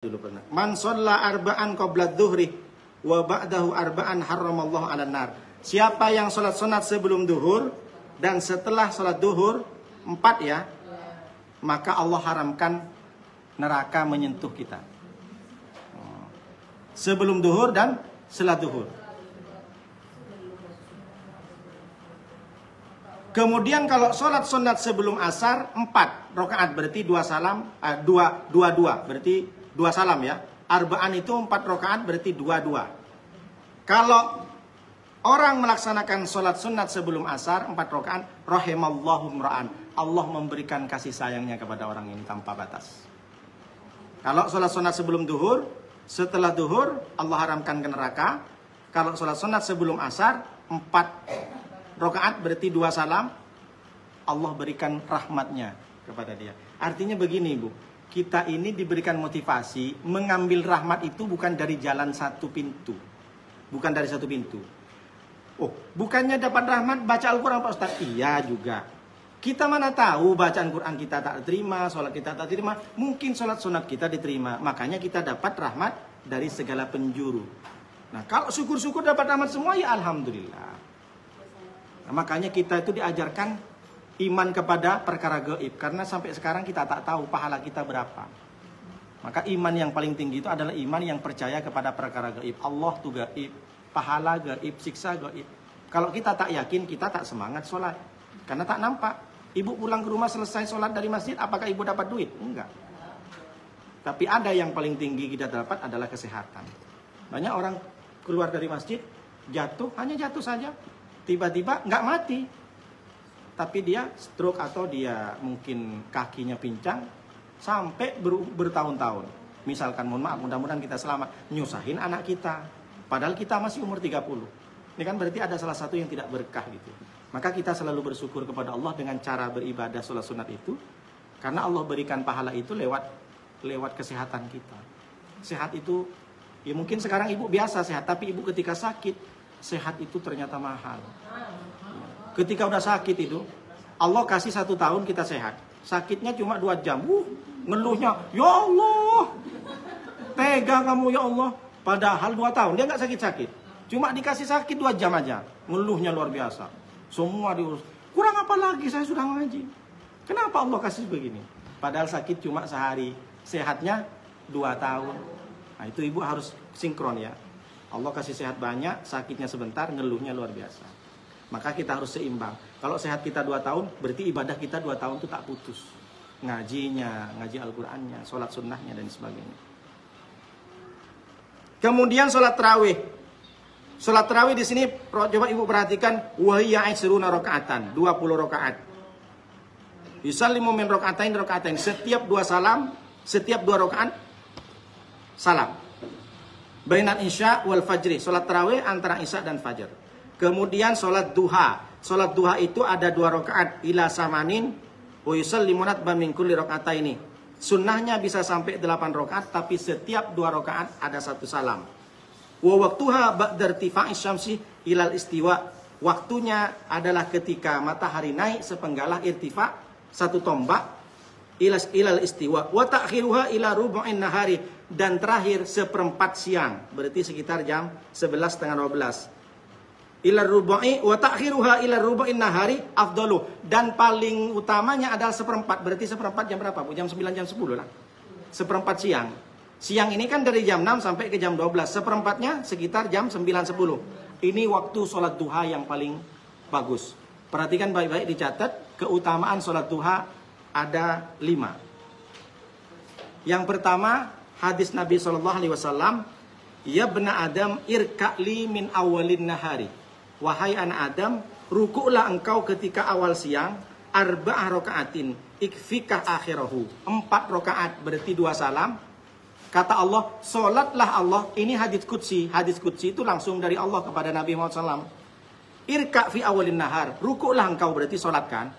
Dulu pernah. Man shalla arba'an qabla dhuhri wa ba'dahu arba'an harramallahu 'alan nar. Siapa yang salat sunat sebelum duhur dan setelah salat duhur 4 ya, maka Allah haramkan neraka menyentuh kita. Sebelum duhur dan setelah duhur. Kemudian kalau sholat sunat sebelum asar 4 rakaat berarti 2 salam, 2 berarti 2 salam ya. Arba'an itu 4 rakaat berarti 2. Kalau orang melaksanakan sholat sunat sebelum asar 4 rakaat, rahimallahu imra'an, Allah memberikan kasih sayangnya kepada orang ini tanpa batas. Kalau sholat sunat sebelum duhur, setelah duhur Allah haramkan ke neraka. Kalau sholat sunat sebelum asar 4 rakaat berarti 2 salam, Allah berikan rahmatnya kepada dia. Artinya begini Bu, kita ini diberikan motivasi mengambil rahmat itu bukan dari jalan satu pintu. Bukan dari satu pintu. Oh, bukannya dapat rahmat baca Al-Quran Pak Ustaz? Iya juga. Kita mana tahu bacaan Quran kita tak diterima, sholat kita tak diterima. Mungkin sholat sunat kita diterima. Makanya kita dapat rahmat dari segala penjuru. Nah, kalau syukur-syukur dapat rahmat semua ya Alhamdulillah. Nah, makanya kita itu diajarkan iman kepada perkara gaib. Karena sampai sekarang kita tak tahu pahala kita berapa. Maka iman yang paling tinggi itu adalah iman yang percaya kepada perkara gaib. Allah itu gaib, pahala gaib, siksa gaib. Kalau kita tak yakin, kita tak semangat sholat. Karena tak nampak. Ibu pulang ke rumah selesai sholat dari masjid, apakah ibu dapat duit? Enggak. Tapi ada yang paling tinggi kita dapat adalah kesehatan. Banyak orang keluar dari masjid, jatuh, hanya jatuh saja. Tiba-tiba nggak mati. Tapi dia stroke atau dia mungkin kakinya pincang sampai bertahun-tahun. Misalkan, mohon maaf, mudah-mudahan kita selamat, nyusahin anak kita. Padahal kita masih umur 30. Ini kan berarti ada salah satu yang tidak berkah gitu. Maka kita selalu bersyukur kepada Allah dengan cara beribadah sholat sunat itu. Karena Allah berikan pahala itu lewat kesehatan kita. Sehat itu, ya mungkin sekarang ibu biasa sehat. Tapi ibu ketika sakit, sehat itu ternyata mahal. Ketika udah sakit itu, Allah kasih 1 tahun kita sehat. Sakitnya cuma 2 jam. Ngeluhnya, ya Allah, tega kamu ya Allah. Padahal 2 tahun, dia nggak sakit-sakit. Cuma dikasih sakit 2 jam aja. Ngeluhnya luar biasa. Semua diurus. Kurang apa lagi, saya sudah ngaji. Kenapa Allah kasih begini? Padahal sakit cuma sehari. Sehatnya 2 tahun. Nah itu ibu harus sinkron ya. Allah kasih sehat banyak, sakitnya sebentar, ngeluhnya luar biasa. Maka kita harus seimbang. Kalau sehat kita 2 tahun, berarti ibadah kita 2 tahun itu tak putus. Ngajinya, ngaji Al-Qurannya, sholat sunnahnya, dan sebagainya. Kemudian sholat tarawih. Sholat tarawih di sini, coba ibu perhatikan, wahiyya 20 rakaatan, 20 rakaat. Yusallimu min rakaatain. Setiap 2 salam, setiap 2 rakaat salam. Bainal isya wal fajri. Sholat tarawih antara isya dan fajar. Kemudian sholat duha. Sholat duha itu ada 2 rakaat ila samanin wa yusallimu natban min kulli rakaataini. Sunnahnya bisa sampai 8 rakaat, tapi setiap 2 rakaat ada 1 salam. Wa waqtuha ba'da irtifa'i syamsi ilal istiwa. Waktunya adalah ketika matahari naik sepenggalah irtifa, 1 tombak ilal istiwa. Wa ta'khiruha ila rubu'in nahari. Dan terakhir 1/4 siang. Berarti sekitar jam 11:30-12. Ila rubu'i wa ta'khiruha ila rubu'in nahari afdalu. Dan paling utamanya adalah 1/4. Berarti 1/4 jam berapa Bu? Jam 9, jam 10 lah. 1/4 siang. Siang ini kan dari jam 6 sampai ke jam 12. 1/4-nya sekitar jam 9-10. Ini waktu sholat duha yang paling bagus. Perhatikan baik-baik, dicatat. Keutamaan sholat duha ada 5. Yang pertama, hadis Nabi SAW. Ya bena Adam irka'li min awalin nahari. Wahai anak Adam, rukuklah engkau ketika awal siang. Arba'ah rakaatin ikfikah akhirahu. 4 rakaat berarti 2 salam. Kata Allah, sholatlah Allah. Ini hadis qudsi. Hadis qudsi itu langsung dari Allah kepada Nabi Muhammad SAW. Irka' fi awalin nahar. Rukuklah engkau berarti sholatkan.